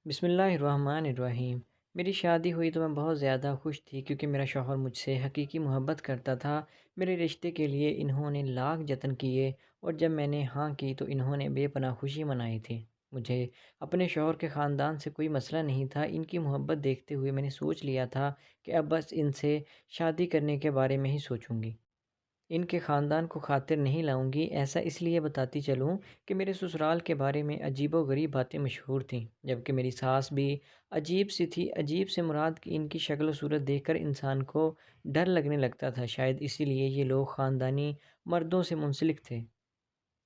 بسم اللہ الرحمن الرحیم۔ میری شادی ہوئی تو میں بہت زیادہ خوش تھی کیونکہ میرا شوہر مجھ سے حقیقی محبت کرتا تھا۔ میرے رشتے کے لیے انہوں نے لاکھ جتن کیے اور جب میں نے ہاں کی تو انہوں نے بے پناہ خوشی منائی تھی۔ مجھے اپنے شوہر کے خاندان سے کوئی مسئلہ نہیں تھا، ان کی محبت دیکھتے ہوئے میں نے سوچ لیا تھا کہ اب بس ان سے شادی کرنے کے بارے میں ہی سوچوں گی، ان کے خاندان کو خاطر نہیں لاؤں گی۔ ایسا اس لیے بتاتی چلوں کہ میرے سسرال کے بارے میں عجیب و غریب باتیں مشہور تھیں، جبکہ میری ساس بھی عجیب سی تھی۔ عجیب سے مراد کہ ان کی شکل و صورت دیکھ کر انسان کو ڈر لگنے لگتا تھا، شاید اسی لیے یہ لوگ خاندانی مردوں سے منسلک تھے۔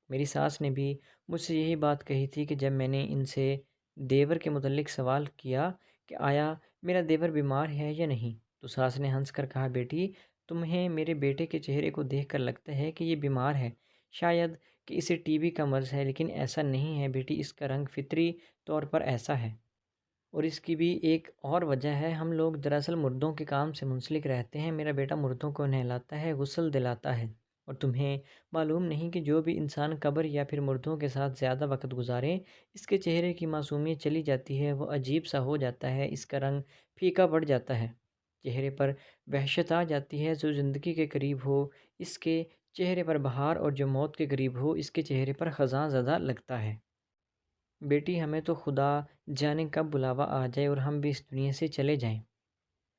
میری ساس نے بھی مجھ سے یہی بات کہی تھی کہ جب میں نے ان سے دیور کے متعلق سوال کیا کہ آیا میرا دیور بیمار ہے یا نہیں، تو ساس نے ہنس کر کہا، بیٹی تمہیں میرے بیٹے کے چہرے کو دیکھ کر لگتا ہے کہ یہ بیمار ہے، شاید کہ اسے ٹی بی کا مرض ہے، لیکن ایسا نہیں ہے بیٹی، اس کا رنگ فطری طور پر ایسا ہے۔ اور اس کی بھی ایک اور وجہ ہے، ہم لوگ دراصل مردوں کے کام سے منسلک رہتے ہیں۔ میرا بیٹا مردوں کو نہلاتا ہے، غسل دلاتا ہے، اور تمہیں معلوم نہیں کہ جو بھی انسان قبر یا پھر مردوں کے ساتھ زیادہ وقت گزارے، اس کے چہرے کی معصومیت چلی جاتی ہے، وہ عجیب سا ہو جاتا ہے، اس کا رنگ پھیکا پڑ جاتا ہے، چہرے پر وحشت آ جاتی ہے۔ جو زندگی کے قریب ہو اس کے چہرے پر بہار، اور جو موت کے قریب ہو اس کے چہرے پر خزاں زدہ لگتا ہے۔ بیٹی ہمیں تو خدا جانے کب بلاوا آ جائے اور ہم بھی اس دنیا سے چلے جائیں۔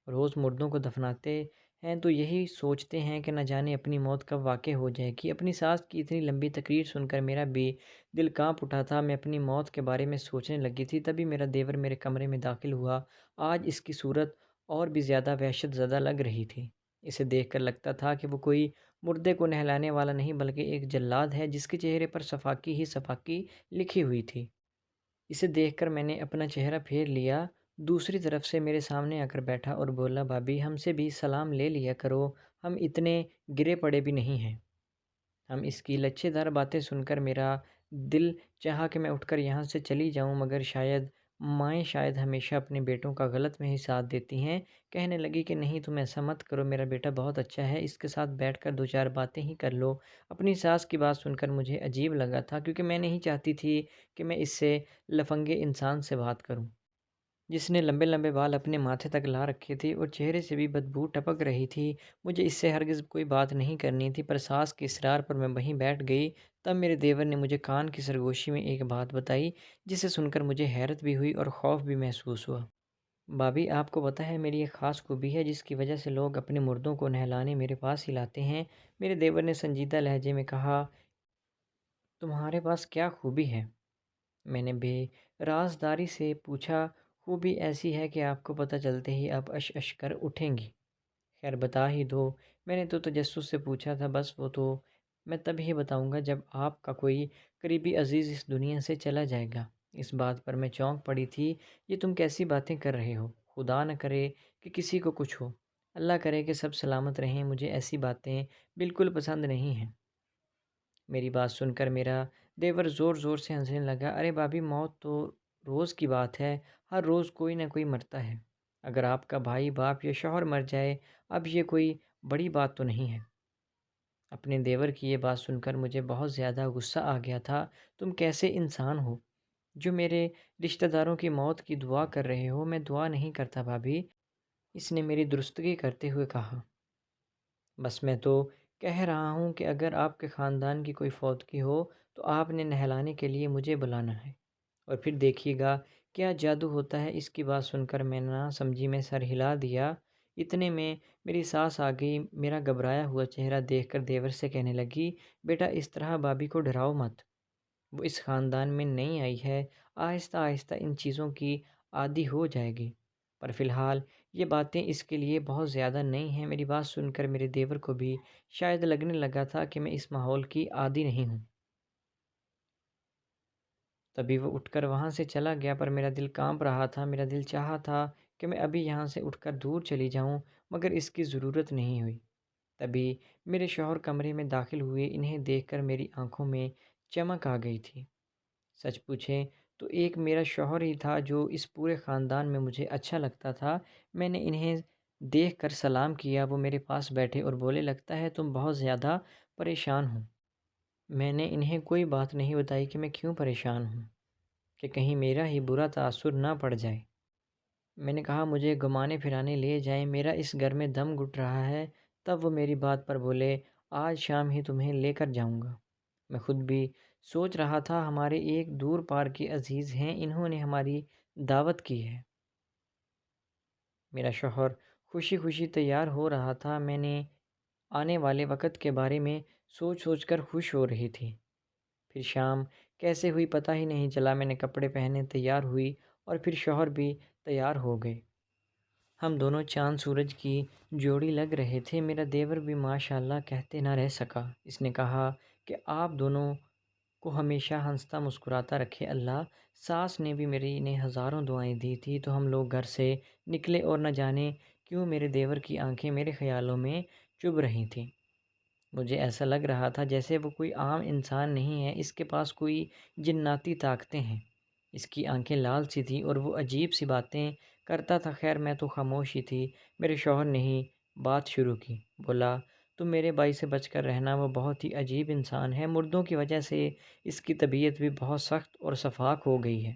روز مردوں کو دفناتے ہیں تو یہی سوچتے ہیں کہ نہ جانے اپنی موت کب واقع ہو جائے گی۔ اپنی ساس کی اتنی لمبی تقریر سن کر میرا بھی دل کانپ اٹھا تھا، میں اپنی موت کے بارے میں سوچنے لگی تھی، تبھی میرا دیور میرے کمرے میں داخل ہوا۔ آج اس کی صورت اور بھی زیادہ وحشت زدہ لگ رہی تھی، اسے دیکھ کر لگتا تھا کہ وہ کوئی مردے کو نہلانے والا نہیں بلکہ ایک جلاد ہے جس کے چہرے پر صفاکی ہی صفاکی لکھی ہوئی تھی۔ اسے دیکھ کر میں نے اپنا چہرہ پھیر لیا، دوسری طرف سے میرے سامنے آ کر بیٹھا اور بولا، بھابھی ہم سے بھی سلام لے لیا کرو، ہم اتنے گرے پڑے بھی نہیں ہیں۔ ہم اس کی لچھے دار باتیں سن کر میرا دل چاہا کہ میں اٹھ کر یہاں سے چلی جاؤں، مگر شاید مائیں شاید ہمیشہ اپنے بیٹوں کا غلط میں ہی ساتھ دیتی ہیں۔ کہنے لگی کہ نہیں تم ایسا مت کرو، میرا بیٹا بہت اچھا ہے، اس کے ساتھ بیٹھ کر دو چار باتیں ہی کر لو۔ اپنی ساس کی بات سن کر مجھے عجیب لگا تھا، کیونکہ میں نہیں چاہتی تھی کہ میں اس سے لفنگے انسان سے بات کروں، جس نے لمبے لمبے بال اپنے ماتھے تک لا رکھے تھے اور چہرے سے بھی بدبو ٹپک رہی تھی۔ مجھے اس سے ہرگز کوئی بات نہیں کرنی تھی، پر ساس کے اصرار پر میں وہیں بیٹھ گئی۔ تب میرے دیور نے مجھے کان کی سرگوشی میں ایک بات بتائی، جسے سن کر مجھے حیرت بھی ہوئی اور خوف بھی محسوس ہوا۔ بھابھی آپ کو پتہ ہے میری ایک خاص خوبی ہے جس کی وجہ سے لوگ اپنے مردوں کو نہلانے میرے پاس ہی لاتے ہیں۔ میرے دیور نے سنجیدہ لہجے میں کہا، تمہارے پاس کیا خوبی ہے؟ میں نے بے رازداری سے پوچھا، خوبی ایسی ہے کہ آپ کو پتہ چلتے ہی آپ اش اش کر اٹھیں گی۔ خیر بتا ہی دو۔ میں نے تو تجسس سے پوچھا تھا، بس وہ تو میں تب ہی بتاؤں گا جب آپ کا کوئی قریبی عزیز اس دنیا سے چلا جائے گا۔ اس بات پر میں چونک پڑی تھی، یہ تم کیسی باتیں کر رہے ہو؟ خدا نہ کرے کہ کسی کو کچھ ہو، اللہ کرے کہ سب سلامت رہیں، مجھے ایسی باتیں بالکل پسند نہیں ہیں۔ میری بات سن کر میرا دیور زور زور سے ہنسنے لگا، ارے بھابھی موت تو روز کی بات ہے، ہر روز کوئی نہ کوئی مرتا ہے، اگر آپ کا بھائی باپ یا شوہر مر جائے اب یہ کوئی بڑی بات تو نہیں ہے۔ اپنے دیور کی یہ بات سن کر مجھے بہت زیادہ غصہ آ گیا تھا، تم کیسے انسان ہو جو میرے رشتہ داروں کی موت کی دعا کر رہے ہو؟ میں دعا نہیں کرتا بھابھی، اس نے میری درستگی کرتے ہوئے کہا، بس میں تو کہہ رہا ہوں کہ اگر آپ کے خاندان کی کوئی فوتگی ہو تو آپ نے نہلانے کے لیے مجھے بلانا ہے، اور پھر دیکھیے گا کیا جادو ہوتا ہے۔ اس کی بات سن کر میں نہ سمجھی میں سر ہلا دیا۔ اتنے میں میری ساس آ گئی، میرا گھبرایا ہوا چہرہ دیکھ کر دیور سے کہنے لگی، بیٹا اس طرح بھابھی کو ڈراؤ مت، وہ اس خاندان میں نئی آئی ہے، آہستہ آہستہ ان چیزوں کی عادی ہو جائے گی، پر فی الحال یہ باتیں اس کے لیے بہت زیادہ نئی ہیں۔ میری بات سن کر میرے دیور کو بھی شاید لگنے لگا تھا کہ میں اس ماحول کی عادی نہیں ہوں، تبھی وہ اٹھ کر وہاں سے چلا گیا، پر میرا دل کانپ رہا تھا، میرا دل چاہا تھا کہ میں ابھی یہاں سے اٹھ کر دور چلی جاؤں، مگر اس کی ضرورت نہیں ہوئی۔ تبھی میرے شوہر کمرے میں داخل ہوئے، انہیں دیکھ کر میری آنکھوں میں چمک آ گئی تھی۔ سچ پوچھیں تو ایک میرا شوہر ہی تھا جو اس پورے خاندان میں مجھے اچھا لگتا تھا۔ میں نے انہیں دیکھ کر سلام کیا، وہ میرے پاس بیٹھے اور بولے، لگتا ہے تم بہت زیادہ پریشان ہو۔ میں نے انہیں کوئی بات نہیں بتائی کہ میں کیوں پریشان ہوں۔ کہ کہیں میرا ہی برا تاثر نہ پڑ جائے۔ میں نے کہا مجھے گھمانے پھرانے لے جائیں، میرا اس گھر میں دم گھٹ رہا ہے۔ تب وہ میری بات پر بولے، آج شام ہی تمہیں لے کر جاؤں گا۔ میں خود بھی سوچ رہا تھا ہمارے ایک دور پار کے عزیز ہیں، انہوں نے ہماری دعوت کی ہے۔ میرا شوہر خوشی خوشی تیار ہو رہا تھا، میں نے آنے والے وقت کے بارے میں سوچ سوچ کر خوش ہو رہی تھی۔ پھر شام کیسے ہوئی پتہ ہی نہیں چلا، میں نے کپڑے پہنے تیار ہوئی اور پھر شوہر بھی تیار ہو گئے۔ ہم دونوں چاند سورج کی جوڑی لگ رہے تھے۔ میرا دیور بھی ماشاءاللہ کہتے نہ رہ سکا۔ اس نے کہا کہ آپ دونوں کو ہمیشہ ہنستا مسکراتا رکھے اللہ۔ ساس نے بھی میری نے ہزاروں دعائیں دی تھی تو ہم لوگ گھر سے نکلے اور نہ جانے کیوں میرے دیور کی آنکھیں میرے خیالوں میں چبھ رہی تھیں۔ مجھے ایسا لگ رہا تھا جیسے وہ کوئی عام انسان نہیں ہے، اس کے پاس کوئی جناتی طاقتیں ہیں۔ اس کی آنکھیں لال سی تھیں اور وہ عجیب سی باتیں کرتا تھا۔ خیر میں تو خاموش ہی تھی۔ میرے شوہر نے ہی بات شروع کی، بولا تم میرے بھائی سے بچ کر رہنا، وہ بہت ہی عجیب انسان ہے، مردوں کی وجہ سے اس کی طبیعت بھی بہت سخت اور شفاف ہو گئی ہے۔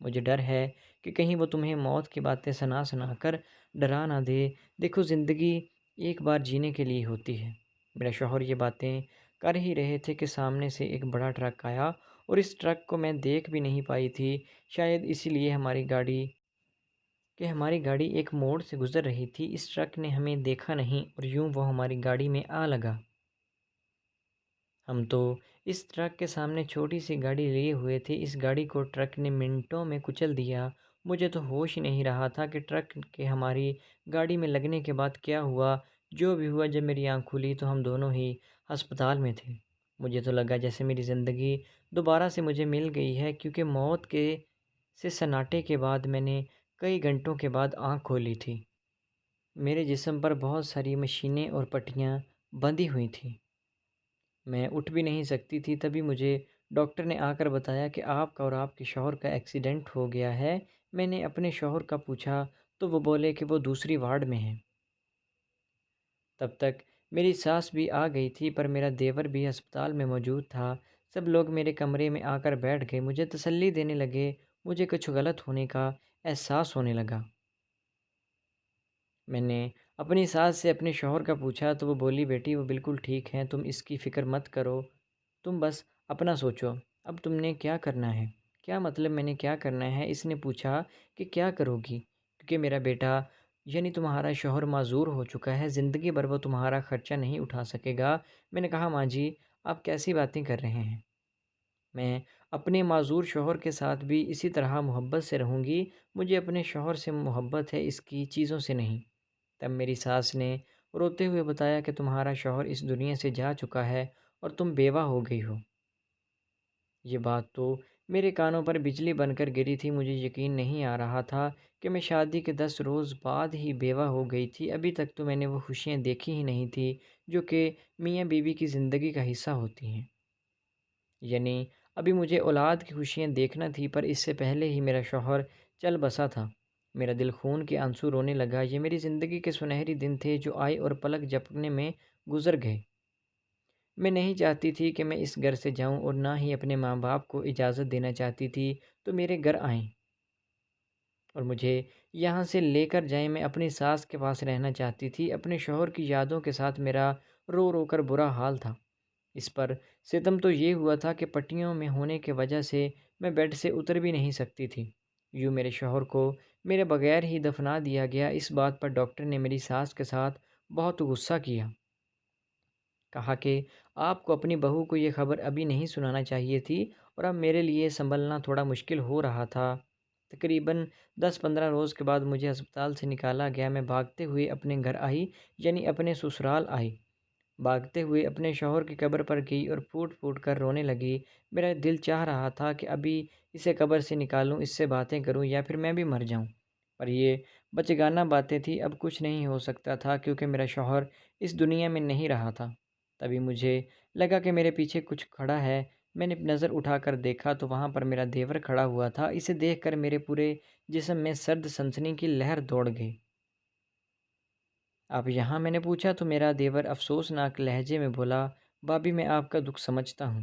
مجھے ڈر ہے کہ کہیں وہ تمہیں موت کی باتیں سنا سنا کر ڈرا نہ دے۔ دیکھو زندگی ایک بار جینے کے لیے ہوتی ہے۔ میرا شوہر یہ باتیں کر ہی رہے تھے کہ سامنے سے ایک بڑا ٹرک آیا اور اس ٹرک کو میں دیکھ بھی نہیں پائی تھی، شاید اسی لیے ہماری گاڑی ایک موڑ سے گزر رہی تھی۔ اس ٹرک نے ہمیں دیکھا نہیں اور یوں وہ ہماری گاڑی میں آ لگا۔ ہم تو اس ٹرک کے سامنے چھوٹی سی گاڑی لیے ہوئے تھے، اس گاڑی کو ٹرک نے منٹوں میں کچل دیا۔ مجھے تو ہوش ہی نہیں رہا تھا کہ ٹرک کے ہماری گاڑی میں لگنے کے بعد کیا ہوا۔ جو بھی ہوا، جب میری آنکھ کھلی تو ہم دونوں ہی ہسپتال میں تھے۔ مجھے تو لگا جیسے میری زندگی دوبارہ سے مجھے مل گئی ہے، کیونکہ موت کے سے سناٹے کے بعد میں نے کئی گھنٹوں کے بعد آنکھ کھولی تھی۔ میرے جسم پر بہت ساری مشینیں اور پٹیاں بندھی ہوئی تھیں، میں اٹھ بھی نہیں سکتی تھی۔ تبھی مجھے ڈاکٹر نے آ کر بتایا کہ آپ کا اور آپ کے شوہر کا ایکسیڈنٹ ہو گیا ہے۔ میں نے اپنے شوہر کا پوچھا تو وہ بولے کہ وہ دوسری وارڈ میں ہیں۔ تب تک میری ساس بھی آ گئی تھی، پر میرا دیور بھی ہسپتال میں موجود تھا۔ سب لوگ میرے کمرے میں آ کر بیٹھ گئے، مجھے تسلی دینے لگے۔ مجھے کچھ غلط ہونے کا احساس ہونے لگا۔ میں نے اپنی ساس سے اپنے شوہر کا پوچھا تو وہ بولی بیٹی وہ بالکل ٹھیک ہیں، تم اس کی فکر مت کرو، تم بس اپنا سوچو اب تم نے کیا کرنا ہے۔ کیا مطلب میں نے کیا کرنا ہے؟ اس نے پوچھا کہ کیا کرو گی؟ کیونکہ میرا بیٹا یعنی تمہارا شوہر معذور ہو چکا ہے، زندگی بھر وہ تمہارا خرچہ نہیں اٹھا سکے گا۔ میں نے کہا ماں جی آپ کیسی باتیں کر رہے ہیں، میں اپنے معذور شوہر کے ساتھ بھی اسی طرح محبت سے رہوں گی، مجھے اپنے شوہر سے محبت ہے، اس کی چیزوں سے نہیں۔ تب میری ساس نے روتے ہوئے بتایا کہ تمہارا شوہر اس دنیا سے جا چکا ہے اور تم بیوہ ہو گئی ہو۔ یہ بات تو میرے کانوں پر بجلی بن کر گری تھی۔ مجھے یقین نہیں آ رہا تھا کہ میں شادی کے 10 روز بعد ہی بیوہ ہو گئی تھی۔ ابھی تک تو میں نے وہ خوشیاں دیکھی ہی نہیں تھی جو کہ میاں بیوی کی زندگی کا حصہ ہوتی ہیں۔ یعنی ابھی مجھے اولاد کی خوشیاں دیکھنا تھی، پر اس سے پہلے ہی میرا شوہر چل بسا تھا۔ میرا دل خون کے آنسو رونے لگا۔ یہ میری زندگی کے سنہری دن تھے جو آئے اور پلک جھپکنے میں گزر گئے۔ میں نہیں چاہتی تھی کہ میں اس گھر سے جاؤں اور نہ ہی اپنے ماں باپ کو اجازت دینا چاہتی تھی تو میرے گھر آئیں اور مجھے یہاں سے لے کر جائیں۔ میں اپنی ساس کے پاس رہنا چاہتی تھی۔ اپنے شوہر کی یادوں کے ساتھ میرا رو رو کر برا حال تھا۔ اس پر ستم تو یہ ہوا تھا کہ پٹیوں میں ہونے کی وجہ سے میں بیڈ سے اتر بھی نہیں سکتی تھی۔ یوں میرے شوہر کو میرے بغیر ہی دفنا دیا گیا۔ اس بات پر ڈاکٹر نے میری ساس کے ساتھ بہت غصہ کیا، کہا کہ آپ کو اپنی بہو کو یہ خبر ابھی نہیں سنانا چاہیے تھی اور اب میرے لیے سنبھلنا تھوڑا مشکل ہو رہا تھا۔ تقریباً 10-15 روز کے بعد مجھے ہسپتال سے نکالا گیا۔ میں بھاگتے ہوئے اپنے گھر آئی، یعنی اپنے سسرال آئی۔ بھاگتے ہوئے اپنے شوہر کی قبر پر گئی اور پھوٹ پھوٹ کر رونے لگی۔ میرا دل چاہ رہا تھا کہ ابھی اسے قبر سے نکالوں، اس سے باتیں کروں یا پھر میں بھی مر جاؤں، پر یہ بچگانہ باتیں تھیں، اب کچھ نہیں ہو سکتا تھا کیونکہ میرا شوہر اس دنیا میں نہیں رہا تھا۔ تبھی مجھے لگا کہ میرے پیچھے کچھ کھڑا ہے۔ میں نے نظر اٹھا کر دیکھا تو وہاں پر میرا دیور کھڑا ہوا تھا۔ اسے دیکھ کر میرے پورے جسم میں سرد سنسنی کی لہر دوڑ گئی۔ آپ یہاں؟ میں نے پوچھا تو میرا دیور افسوسناک لہجے میں بولا، بھابھی میں آپ کا دکھ سمجھتا ہوں،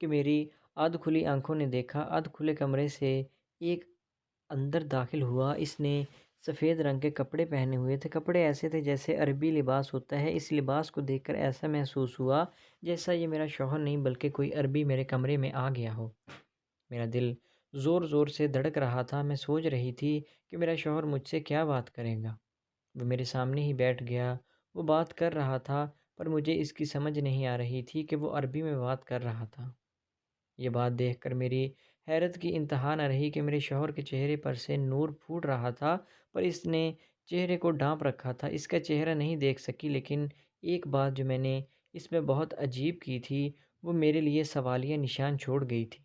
کہ میری آدھ کھلی آنکھوں نے دیکھا، آدھ کھلے کمرے سے ایک اندر داخل ہوا۔ اس نے سفید رنگ کے کپڑے پہنے ہوئے تھے، کپڑے ایسے تھے جیسے عربی لباس ہوتا ہے۔ اس لباس کو دیکھ کر ایسا محسوس ہوا جیسا یہ میرا شوہر نہیں بلکہ کوئی عربی میرے کمرے میں آ گیا ہو۔ میرا دل زور زور سے دھڑک رہا تھا، میں سوچ رہی تھی کہ میرا شوہر مجھ سے کیا بات کرے گا۔ وہ میرے سامنے ہی بیٹھ گیا، وہ بات کر رہا تھا پر مجھے اس کی سمجھ نہیں آ رہی تھی کہ وہ عربی میں بات کر رہا تھا۔ یہ بات دیکھ کر میری حیرت کی انتہا نہ رہی کہ میرے شوہر کے چہرے پر سے نور پھوٹ رہا تھا، پر اس نے چہرے کو ڈھانپ رکھا تھا۔ اس کا چہرہ نہیں دیکھ سکی، لیکن ایک بات جو میں نے اس میں بہت عجیب کی تھی وہ میرے لیے سوالیہ نشان چھوڑ گئی تھی۔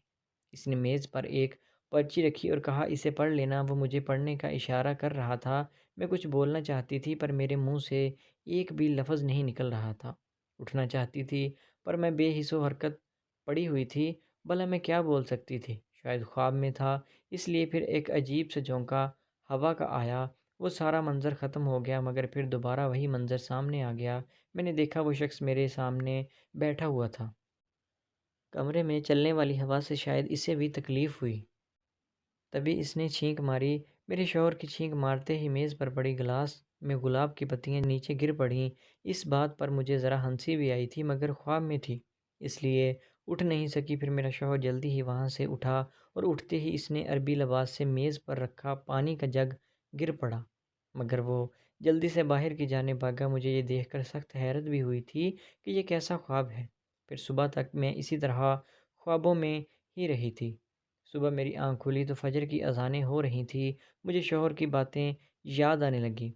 اس نے میز پر ایک پرچی رکھی اور کہا، اسے پڑھ لینا۔ وہ مجھے پڑھنے کا اشارہ کر رہا تھا۔ میں کچھ بولنا چاہتی تھی پر میرے منہ سے ایک بھی لفظ نہیں نکل رہا تھا۔ اٹھنا چاہتی تھی پر میں بے حس و حرکت پڑی ہوئی تھی۔ بھلا میں کیا بول سکتی تھی؟ شاید خواب میں تھا، اس لیے پھر ایک عجیب سا جھونکا ہوا کا آیا۔ وہ سارا منظر ختم ہو گیا مگر پھر دوبارہ وہی منظر سامنے آ گیا۔ میں نے دیکھا وہ شخص میرے سامنے بیٹھا ہوا تھا۔ کمرے میں چلنے والی ہوا سے شاید اسے بھی تکلیف ہوئی۔ تبھی اس نے چھینک ماری۔ میرے شوہر کی چھینک مارتے ہی میز پر پڑی گلاس میں گلاب کی پتیاں نیچے گر پڑیں۔ اس بات پر مجھے ذرا ہنسی بھی آئی تھی مگر خواب میں تھی، اس لیے اٹھ نہیں سکی۔ پھر میرا شوہر جلدی ہی وہاں سے اٹھا اور اٹھتے ہی اس نے عربی لباس سے میز پر رکھا پانی کا جگ گر پڑا، مگر وہ جلدی سے باہر کی جانب بھاگا۔ مجھے یہ دیکھ کر سخت حیرت بھی ہوئی تھی کہ یہ کیسا خواب ہے۔ پھر صبح تک میں اسی طرح خوابوں میں ہی رہی تھی۔ صبح میری آنکھ کھلی تو فجر کی اذانیں ہو رہی تھیں۔ مجھے شوہر کی باتیں یاد آنے لگیں۔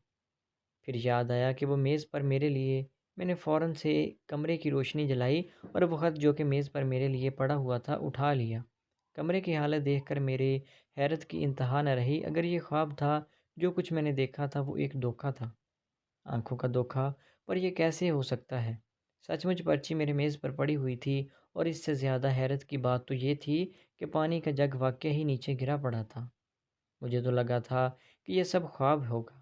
پھر یاد آیا کہ وہ میز پر میرے لیے، میں نے فوراً سے کمرے کی روشنی جلائی اور وہ خط جو کہ میز پر میرے لیے پڑا ہوا تھا اٹھا لیا۔ کمرے کی حالت دیکھ کر میرے حیرت کی انتہا نہ رہی۔ اگر یہ خواب تھا، جو کچھ میں نے دیکھا تھا وہ ایک دھوکہ تھا، آنکھوں کا دھوکہ، پر یہ کیسے ہو سکتا ہے؟ سچ مچ پرچی میرے میز پر پڑی ہوئی تھی، اور اس سے زیادہ حیرت کی بات تو یہ تھی کہ پانی کا جگ واقعی ہی نیچے گرا پڑا تھا۔ مجھے تو لگا تھا کہ یہ سب خواب ہوگا،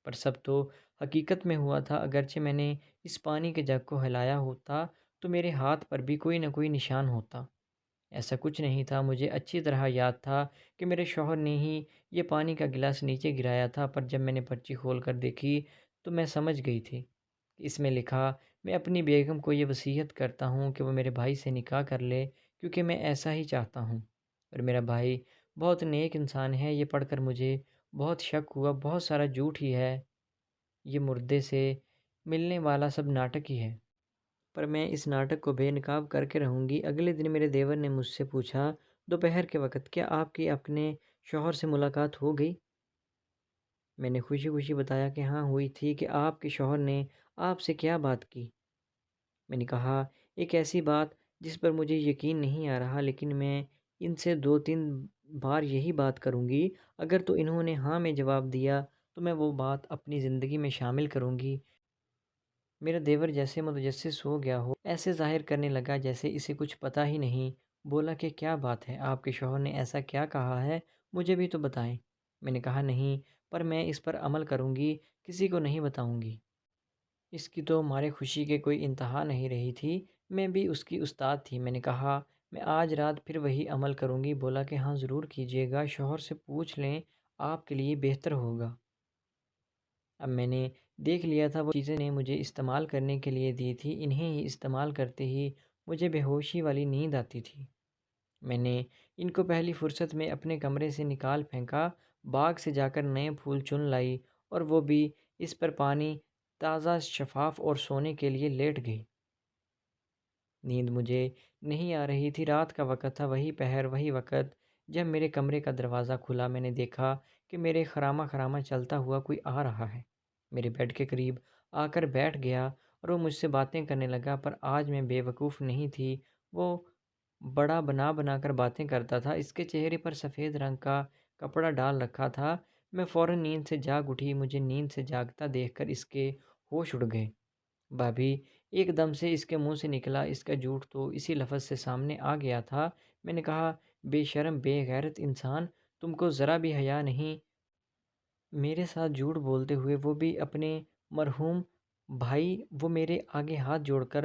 پر سب تو حقیقت میں ہوا تھا۔ اگرچہ میں نے اس پانی کے جگ کو ہلایا ہوتا تو میرے ہاتھ پر بھی کوئی نہ کوئی نشان ہوتا۔ ایسا کچھ نہیں تھا۔ مجھے اچھی طرح یاد تھا کہ میرے شوہر نے ہی یہ پانی کا گلاس نیچے گرایا تھا، پر جب میں نے پرچی کھول کر دیکھی تو میں سمجھ گئی تھی کہ اس میں لکھا، میں اپنی بیگم کو یہ وصیت کرتا ہوں کہ وہ میرے بھائی سے نکاح کر لے، کیونکہ میں ایسا ہی چاہتا ہوں، اور میرا بھائی بہت نیک انسان ہے۔ یہ پڑھ کر مجھے بہت شک ہوا، بہت سارا جھوٹ ہی ہے، یہ مردے سے ملنے والا سب ناٹک ہی ہے۔ پر میں اس ناٹک کو بے نقاب کر کے رہوں گی۔ اگلے دن میرے دیور نے مجھ سے پوچھا، دوپہر کے وقت، کیا آپ کی اپنے شوہر سے ملاقات ہو گئی؟ میں نے خوشی خوشی بتایا کہ ہاں ہوئی تھی۔ کہ آپ کے شوہر نے آپ سے کیا بات کی؟ میں نے کہا، ایک ایسی بات جس پر مجھے یقین نہیں آ رہا، لیکن میں ان سے 2-3 بار یہی بات کروں گی۔ اگر تو انہوں نے ہاں میں جواب دیا تو میں وہ بات اپنی زندگی میں شامل کروں گی۔ میرا دیور جیسے متجسس ہو گیا ہو، ایسے ظاہر کرنے لگا جیسے اسے کچھ پتہ ہی نہیں۔ بولا کہ کیا بات ہے، آپ کے شوہر نے ایسا کیا کہا ہے، مجھے بھی تو بتائیں۔ میں نے کہا، نہیں، پر میں اس پر عمل کروں گی، کسی کو نہیں بتاؤں گی۔ اس کی تو مارے خوشی کے کوئی انتہا نہیں رہی تھی۔ میں بھی اس کی استاد تھی۔ میں نے کہا، میں آج رات پھر وہی عمل کروں گی۔ بولا کہ ہاں ضرور کیجیے گا، شوہر سے پوچھ لیں، آپ کے لیے بہتر ہوگا۔ اب میں نے دیکھ لیا تھا وہ چیزیں نے مجھے استعمال کرنے کے لیے دی تھی، انہیں ہی استعمال کرتے ہی مجھے بے ہوشی والی نیند آتی تھی۔ میں نے ان کو پہلی فرصت میں اپنے کمرے سے نکال پھینکا، باغ سے جا کر نئے پھول چن لائی، اور وہ بھی اس پر پانی تازہ شفاف، اور سونے کے لیے لیٹ گئی۔ نیند مجھے نہیں آ رہی تھی۔ رات کا وقت تھا، وہی پہر، وہی وقت جب میرے کمرے کا دروازہ کھلا۔ میں نے دیکھا کہ میرے خرامہ خرامہ چلتا ہوا کوئی آ رہا ہے، میرے بیڈ کے قریب آ کر بیٹھ گیا اور وہ مجھ سے باتیں کرنے لگا۔ پر آج میں بے وقوف نہیں تھی، وہ بڑا بنا بنا کر باتیں کرتا تھا۔ اس کے چہرے پر سفید رنگ کا کپڑا ڈال رکھا تھا۔ میں فوراً نیند سے جاگ اٹھی۔ مجھے نیند سے جاگتا دیکھ کر اس کے ہوش اڑ گئے۔ بھابھی، ایک دم سے اس کے منہ سے نکلا، اس کا جھوٹ تو اسی لفظ سے سامنے آ گیا تھا۔ میں نے کہا، بے شرم بے غیرت انسان، تم کو ذرا بھی حیا نہیں؟ میرے ساتھ جھوٹ بولتے ہوئے، وہ بھی اپنے مرحوم بھائی! وہ میرے آگے ہاتھ جوڑ کر